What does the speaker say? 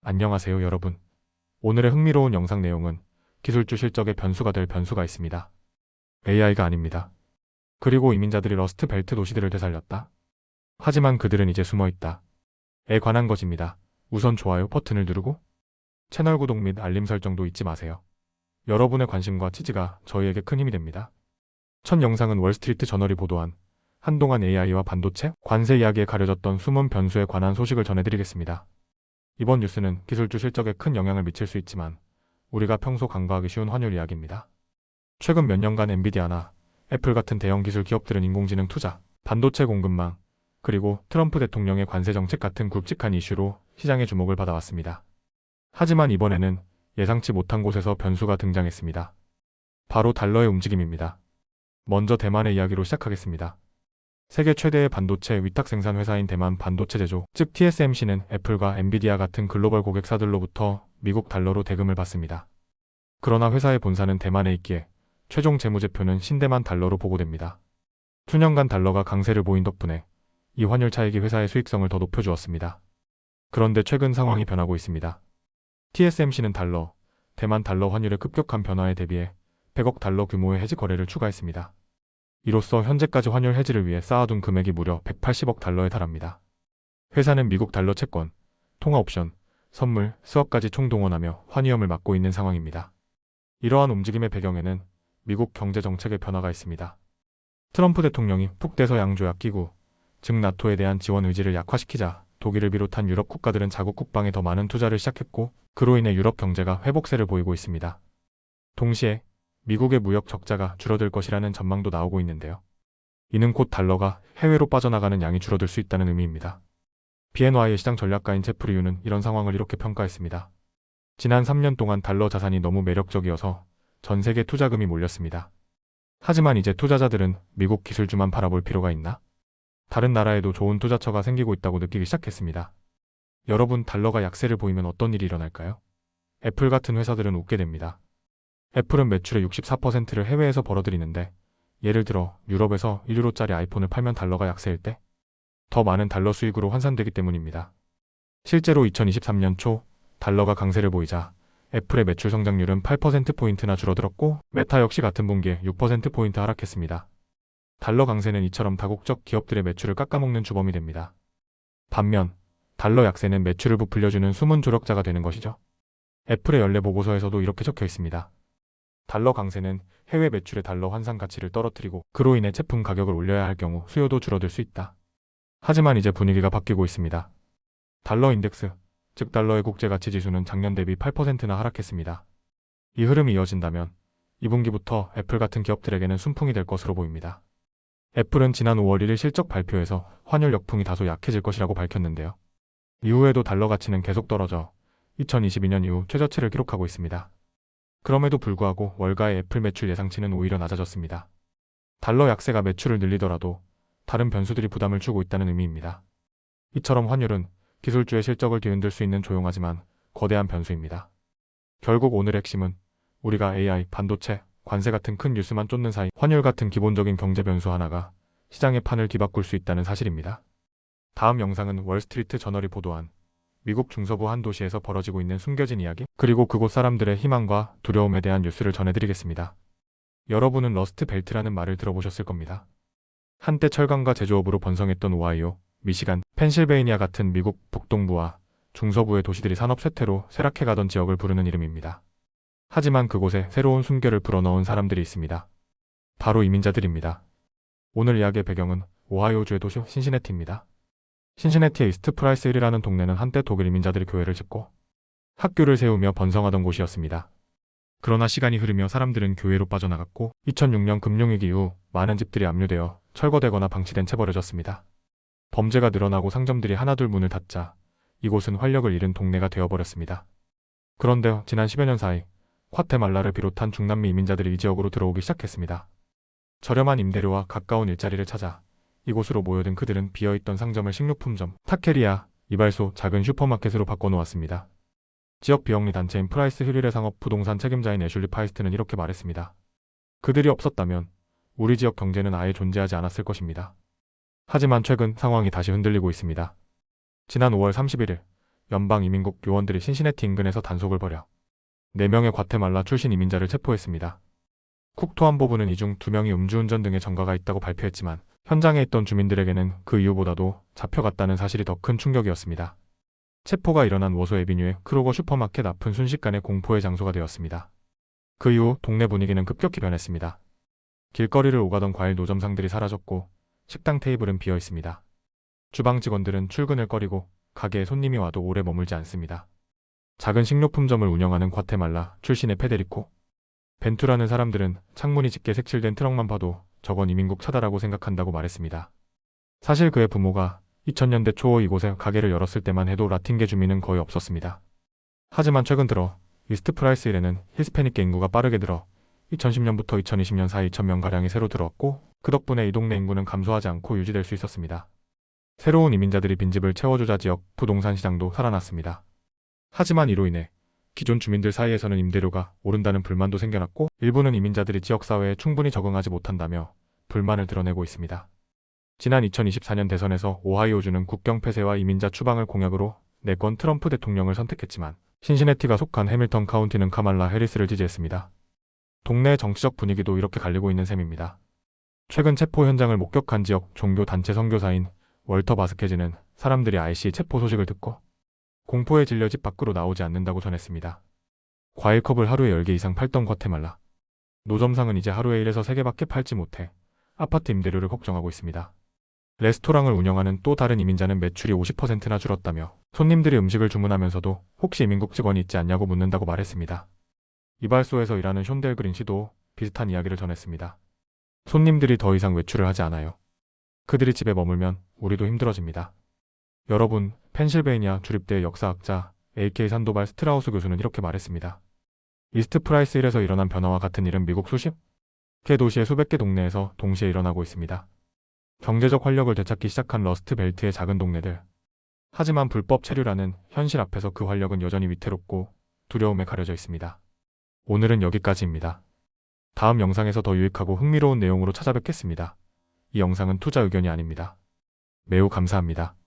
안녕하세요 여러분. 오늘의 흥미로운 영상 내용은 기술주 실적의 변수가 될 변수가 있습니다. AI가 아닙니다. 그리고 이민자들이 러스트 벨트 도시들을 되살렸다. 하지만 그들은 이제 숨어있다. 에 관한 것입니다. 우선 좋아요 버튼을 누르고 채널 구독 및 알림 설정도 잊지 마세요. 여러분의 관심과 지지가 저희에게 큰 힘이 됩니다. 첫 영상은 월스트리트 저널이 보도한 한동안 AI와 반도체, 관세 이야기에 가려졌던 숨은 변수에 관한 소식을 전해드리겠습니다. 이번 뉴스는 기술주 실적에 큰 영향을 미칠 수 있지만 우리가 평소 간과하기 쉬운 환율 이야기입니다. 최근 몇 년간 엔비디아나 애플 같은 대형 기술 기업들은 인공지능 투자, 반도체 공급망, 그리고 트럼프 대통령의 관세 정책 같은 굵직한 이슈로 시장의 주목을 받아왔습니다. 하지만 이번에는 예상치 못한 곳에서 변수가 등장했습니다. 바로 달러의 움직임입니다. 먼저 대만의 이야기로 시작하겠습니다. 세계 최대의 반도체 위탁 생산 회사인 대만 반도체 제조, 즉 TSMC는 애플과 엔비디아 같은 글로벌 고객사들로부터 미국 달러로 대금을 받습니다. 그러나 회사의 본사는 대만에 있기에 최종 재무제표는 신대만 달러로 보고됩니다. 수년간 달러가 강세를 보인 덕분에 이 환율 차익이 회사의 수익성을 더 높여주었습니다. 그런데 최근 상황이 변하고 있습니다. TSMC는 달러, 대만 달러 환율의 급격한 변화에 대비해 100억 달러 규모의 해지 거래를 추가했습니다. 이로써 현재까지 환율 해지를 위해 쌓아둔 금액이 무려 180억 달러에 달합니다. 회사는 미국 달러 채권, 통화 옵션, 선물, 스왑까지 총동원하며 환위험을 막고 있는 상황입니다. 이러한 움직임의 배경에는 미국 경제 정책의 변화가 있습니다. 트럼프 대통령이 북대서양 조약 기구, 즉 나토에 대한 지원 의지를 약화시키자 독일을 비롯한 유럽 국가들은 자국 국방에 더 많은 투자를 시작했고 그로 인해 유럽 경제가 회복세를 보이고 있습니다. 동시에 미국의 무역 적자가 줄어들 것이라는 전망도 나오고 있는데요. 이는 곧 달러가 해외로 빠져나가는 양이 줄어들 수 있다는 의미입니다. BNY의 시장 전략가인 제프리 유는 이런 상황을 이렇게 평가했습니다. 지난 3년 동안 달러 자산이 너무 매력적이어서 전 세계 투자금이 몰렸습니다. 하지만 이제 투자자들은 미국 기술주만 바라볼 필요가 있나? 다른 나라에도 좋은 투자처가 생기고 있다고 느끼기 시작했습니다. 여러분, 달러가 약세를 보이면 어떤 일이 일어날까요? 애플 같은 회사들은 웃게 됩니다. 애플은 매출의 64%를 해외에서 벌어들이는데 예를 들어 유럽에서 1유로짜리 아이폰을 팔면 달러가 약세일 때 더 많은 달러 수익으로 환산되기 때문입니다. 실제로 2023년 초 달러가 강세를 보이자 애플의 매출 성장률은 8%포인트나 줄어들었고 메타 역시 같은 분기에 6%포인트 하락했습니다. 달러 강세는 이처럼 다국적 기업들의 매출을 깎아먹는 주범이 됩니다. 반면 달러 약세는 매출을 부풀려주는 숨은 조력자가 되는 것이죠. 애플의 연례 보고서에서도 이렇게 적혀 있습니다. 달러 강세는 해외 매출의 달러 환산 가치를 떨어뜨리고 그로 인해 제품 가격을 올려야 할 경우 수요도 줄어들 수 있다. 하지만 이제 분위기가 바뀌고 있습니다. 달러 인덱스, 즉 달러의 국제가치 지수는 작년 대비 8%나 하락했습니다. 이 흐름이 이어진다면 2분기부터 애플 같은 기업들에게는 순풍이 될 것으로 보입니다. 애플은 지난 5월 1일 실적 발표에서 환율 역풍이 다소 약해질 것이라고 밝혔는데요. 이후에도 달러 가치는 계속 떨어져 2022년 이후 최저치를 기록하고 있습니다. 그럼에도 불구하고 월가의 애플 매출 예상치는 오히려 낮아졌습니다. 달러 약세가 매출을 늘리더라도 다른 변수들이 부담을 주고 있다는 의미입니다. 이처럼 환율은 기술주의 실적을 뒤흔들 수 있는 조용하지만 거대한 변수입니다. 결국 오늘의 핵심은 우리가 AI, 반도체, 관세 같은 큰 뉴스만 쫓는 사이 환율 같은 기본적인 경제 변수 하나가 시장의 판을 뒤바꿀 수 있다는 사실입니다. 다음 영상은 월스트리트 저널이 보도한 미국 중서부 한 도시에서 벌어지고 있는 숨겨진 이야기, 그리고 그곳 사람들의 희망과 두려움에 대한 뉴스를 전해드리겠습니다. 여러분은 러스트 벨트라는 말을 들어보셨을 겁니다. 한때 철강과 제조업으로 번성했던 오하이오, 미시간, 펜실베이니아 같은 미국 북동부와 중서부의 도시들이 산업 쇠퇴로 쇠락해가던 지역을 부르는 이름입니다. 하지만 그곳에 새로운 숨결을 불어넣은 사람들이 있습니다. 바로 이민자들입니다. 오늘 이야기의 배경은 오하이오주의 도시 신시내티입니다. 신시내티의 이스트 프라이스힐이라는 동네는 한때 독일 이민자들이 교회를 짓고 학교를 세우며 번성하던 곳이었습니다. 그러나 시간이 흐르며 사람들은 교회로 빠져나갔고 2006년 금융위기 이후 많은 집들이 압류되어 철거되거나 방치된 채 버려졌습니다. 범죄가 늘어나고 상점들이 하나둘 문을 닫자 이곳은 활력을 잃은 동네가 되어버렸습니다. 그런데 지난 10여 년 사이 과테말라를 비롯한 중남미 이민자들이 이 지역으로 들어오기 시작했습니다. 저렴한 임대료와 가까운 일자리를 찾아 이곳으로 모여든 그들은 비어있던 상점을 식료품점, 타케리아, 이발소, 작은 슈퍼마켓으로 바꿔놓았습니다. 지역 비영리 단체인 프라이스 힐일의 상업 부동산 책임자인 애슐리 파이스트는 이렇게 말했습니다. 그들이 없었다면 우리 지역 경제는 아예 존재하지 않았을 것입니다. 하지만 최근 상황이 다시 흔들리고 있습니다. 지난 5월 31일 연방이민국 요원들이 신시내티 인근에서 단속을 벌여 4명의 과테말라 출신 이민자를 체포했습니다. 국토안보부는 이 중 2명이 음주운전 등의 전과가 있다고 발표했지만 현장에 있던 주민들에게는 그 이유보다도 잡혀갔다는 사실이 더 큰 충격이었습니다. 체포가 일어난 워소 에비뉴의 크로거 슈퍼마켓 앞은 순식간에 공포의 장소가 되었습니다. 그 이후 동네 분위기는 급격히 변했습니다. 길거리를 오가던 과일 노점상들이 사라졌고 식당 테이블은 비어 있습니다. 주방 직원들은 출근을 꺼리고 가게에 손님이 와도 오래 머물지 않습니다. 작은 식료품점을 운영하는 과테말라 출신의 페데리코 벤투라는 사람들은 창문이 짙게 색칠된 트럭만 봐도 저건 이민국 차다라고 생각한다고 말했습니다. 사실 그의 부모가 2000년대 초 이곳에 가게를 열었을 때만 해도 라틴계 주민은 거의 없었습니다. 하지만 최근 들어 이스트 프라이스일에는 히스패닉계 인구가 빠르게 늘어 2010년부터 2020년 사이 2,000명가량이 새로 들어왔고 그 덕분에 이 동네 인구는 감소하지 않고 유지될 수 있었습니다. 새로운 이민자들이 빈집을 채워주자 지역 부동산 시장도 살아났습니다. 하지만 이로 인해 기존 주민들 사이에서는 임대료가 오른다는 불만도 생겨났고 일부는 이민자들이 지역사회에 충분히 적응하지 못한다며 불만을 드러내고 있습니다. 지난 2024년 대선에서 오하이오주는 국경 폐쇄와 이민자 추방을 공약으로 내건 트럼프 대통령을 선택했지만 신시내티가 속한 해밀턴 카운티는 카말라 해리스를 지지했습니다. 동네의 정치적 분위기도 이렇게 갈리고 있는 셈입니다. 최근 체포 현장을 목격한 지역 종교단체 선교사인 월터 바스케즈는 사람들이 IC 체포 소식을 듣고 공포에 질려 집 밖으로 나오지 않는다고 전했습니다. 과일컵을 하루에 10개 이상 팔던 과테말라 노점상은 이제 하루에 1에서 3개밖에 팔지 못해 아파트 임대료를 걱정하고 있습니다. 레스토랑을 운영하는 또 다른 이민자는 매출이 50%나 줄었다며 손님들이 음식을 주문하면서도 혹시 이민국 직원이 있지 않냐고 묻는다고 말했습니다. 이발소에서 일하는 숀델 그린 씨도 비슷한 이야기를 전했습니다. 손님들이 더 이상 외출을 하지 않아요. 그들이 집에 머물면 우리도 힘들어집니다. 여러분, 펜실베이니아 주립대의 역사학자 AK 산도발 스트라우스 교수는 이렇게 말했습니다. 이스트 프라이스힐에서 일어난 변화와 같은 일은 미국 수십 개 도시의 수백 개 동네에서 동시에 일어나고 있습니다. 경제적 활력을 되찾기 시작한 러스트 벨트의 작은 동네들. 하지만 불법 체류라는 현실 앞에서 그 활력은 여전히 위태롭고 두려움에 가려져 있습니다. 오늘은 여기까지입니다. 다음 영상에서 더 유익하고 흥미로운 내용으로 찾아뵙겠습니다. 이 영상은 투자 의견이 아닙니다. 매우 감사합니다.